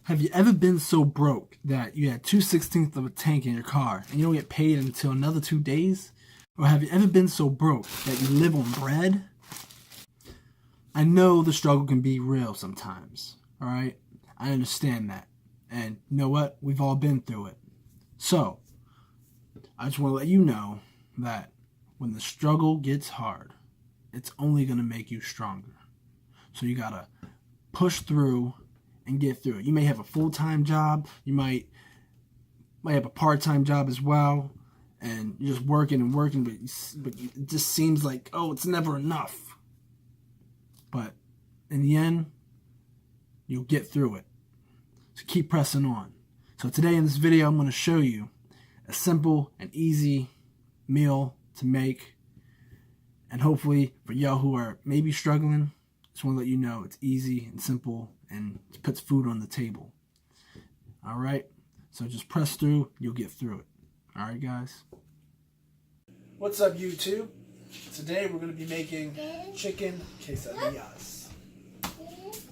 Have you ever been so broke that you had 2/16 of a tank in your car and you don't get paid until another 2 days? Or have you ever been so broke that you live on bread? I know the struggle can be real sometimes, alright? I understand that. And you know what? We've all been through it. So, I just want to let you know that when the struggle gets hard, it's only going to make you stronger. So you got to push through and get through it. You may have a full-time job. You might have a part-time job as well. And you're just working and working, but it just seems like, oh, it's never enough. But in the end, you'll get through it. So keep pressing on. So today in this video, I'm going to show you a simple and easy meal to make. And hopefully for y'all who are maybe struggling, just want to let you know it's easy and simple and it puts food on the table. Alright? So just press through, you'll get through it. Alright guys? What's up YouTube? Today we're going to be making chicken quesadillas.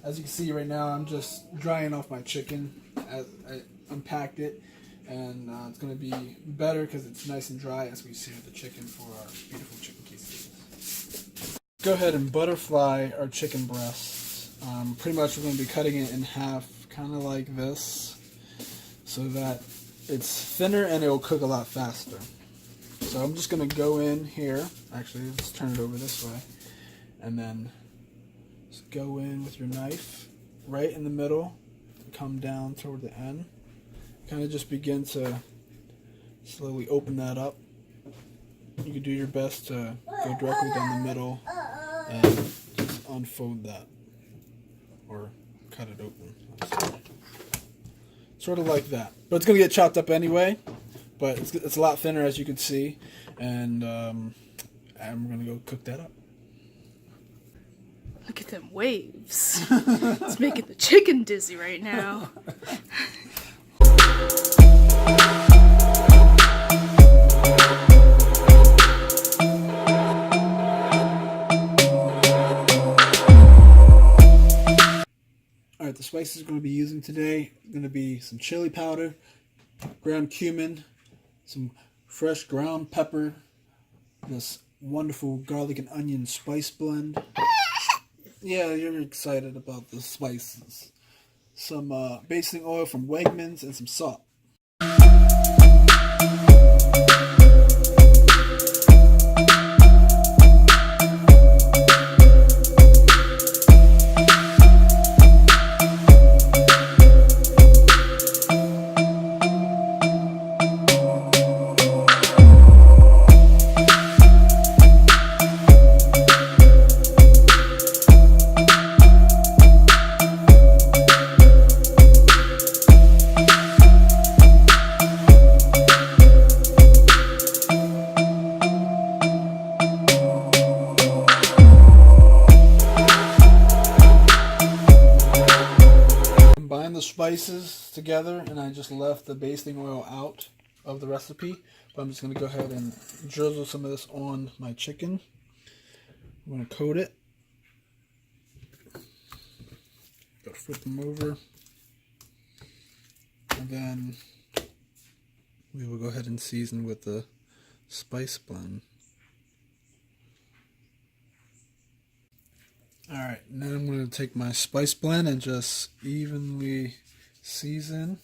As you can see right now, I'm just drying off my chicken as I unpacked it. And it's going to be better because it's nice and dry as we sear the chicken for our beautiful chicken quesadillas. Go ahead and butterfly our chicken breasts. Pretty much we're going to be cutting it in half, kind of like this, so that it's thinner and it will cook a lot faster. So I'm just going to go in here, actually let's turn it over this way, and then just go in with your knife right in the middle and come down toward the end. Kind of just begin to slowly open that up. You can do your best to go directly down the middle and just unfold that or cut it open. Sort of like that. But it's going to get chopped up anyway, but it's a lot thinner as you can see, and we're going to go cook that up. Look at them waves. It's making the chicken dizzy right now. Alright, the spices we're going to be using today are going to be some chili powder, ground cumin, some fresh ground pepper, this wonderful garlic and onion spice blend. Yeah, you're excited about the spices. Some basting oil from Wegmans and some salt. The spices together, and I just left the basting oil out of the recipe, but I'm just going to go ahead and drizzle some of this on my chicken. I'm going to coat it. Go flip them over, and then we will go ahead and season with the spice blend. Alright, now I'm going to take my spice blend and just evenly season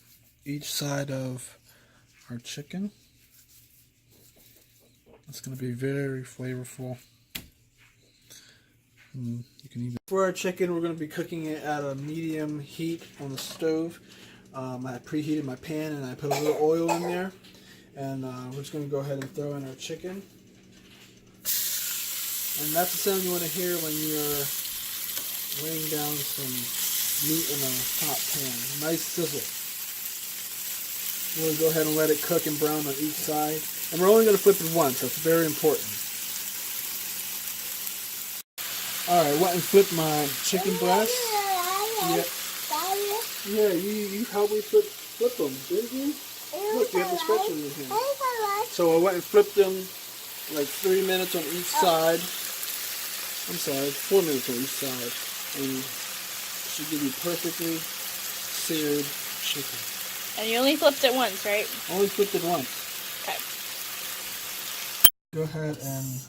each side of our chicken. It's going to be very flavorful. And you can even... For our chicken, we're going to be cooking it at a medium heat on the stove. I preheated my pan and I put a little oil in there. And we're just going to go ahead and throw in our chicken. And that's the sound you want to hear when you're laying down some meat in a hot pan. Nice sizzle. We're going to go ahead and let it cook and brown on each side. And we're only going to flip it once. That's very important. Alright, went and flipped my chicken breast. Yeah, you helped me flip them, didn't you? Look, you have the spatula in your hand. So I went and flipped them like 3 minutes on each side. I'm sorry, 4 minutes on each side. And it should give you perfectly seared chicken. And you only flipped it once, right? Only flipped it once. Okay. Go ahead and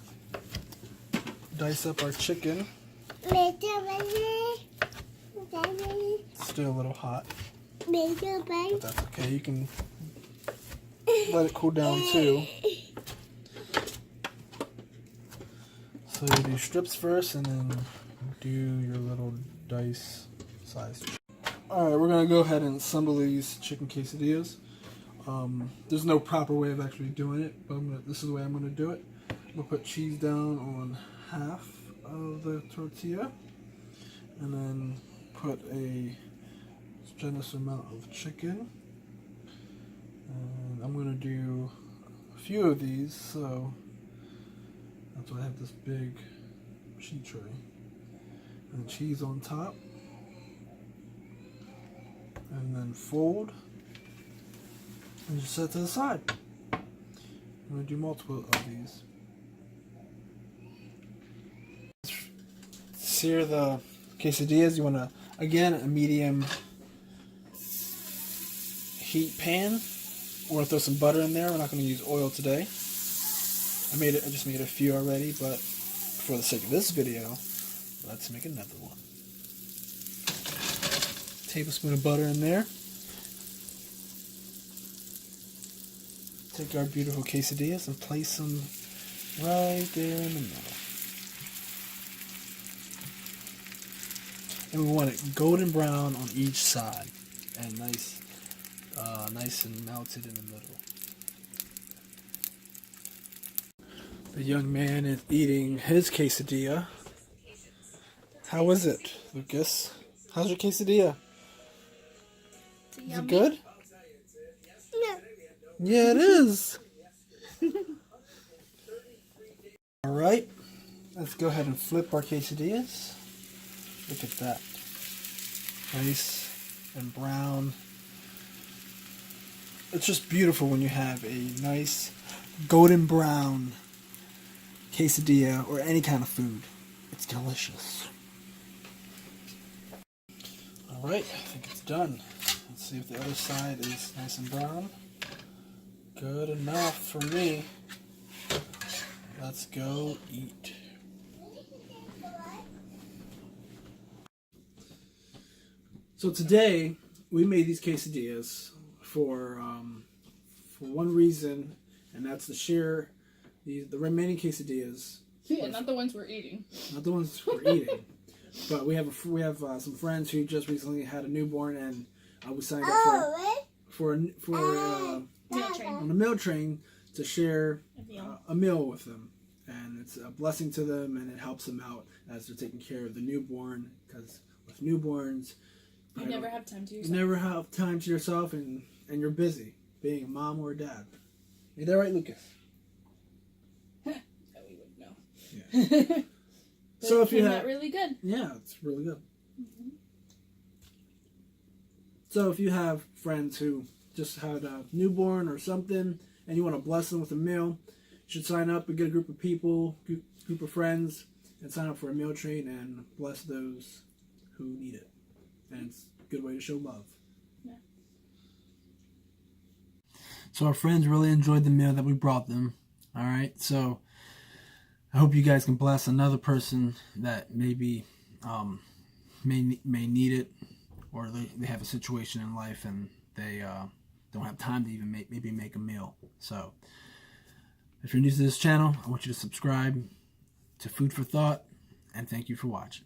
dice up our chicken. Still a little hot. But that's okay. You can let it cool down too. So you do strips first and then do your little dice size. Alright, we're going to go ahead and assemble these chicken quesadillas. There's no proper way of actually doing it, but this is the way I'm going to do it. I'm going to put cheese down on half of the tortilla and then put a generous amount of chicken. And I'm going to do a few of these, so that's why I have this big cheese tray. And cheese on top. And then fold. And just set to the side. I'm going to do multiple of these. Sear the quesadillas. You want to, again, a medium heat pan. We're going to throw some butter in there. We're not going to use oil today. I just made a few already, but for the sake of this video, let's make another one. Tablespoon of butter in there. Take our beautiful quesadillas and place them right there in the middle. And we want it golden brown on each side and nice and melted in the middle. The young man is eating his quesadilla. How is it, Lucas? How's your quesadilla? Is it good? No. Yeah, it is. Alright, let's go ahead and flip our quesadillas. Look at that. Nice and brown. It's just beautiful when you have a nice golden brown quesadilla or any kind of food. It's delicious. Alright, I think it's done. Let's see if the other side is nice and brown. Good enough for me. Let's go eat. So today we made these quesadillas for one reason, and that's to share the remaining quesadillas. Yeah, not the ones we're eating. Not the ones we're eating, but we have some friends who just recently had a newborn, and we signed up for on the meal train to share a meal with them, and it's a blessing to them, and it helps them out as they're taking care of the newborn. Because with newborns, you never have time to yourself. You never have time to yourself, and you're busy being a mom or a dad. Is that right, Lucas? That we would know. Yeah. So if you have, really good. Yeah, it's really good. Mm-hmm. So if you have friends who just had a newborn or something, and you want to bless them with a meal, you should sign up and get a group of people, group of friends, and sign up for a meal train and bless those who need it. And it's a good way to show love. Yeah. So our friends really enjoyed the meal that we brought them. All right, so I hope you guys can bless another person that maybe may need it, or they have a situation in life and they don't have time to even make a meal. So if you're new to this channel, I want you to subscribe to Food for Thought, and thank you for watching.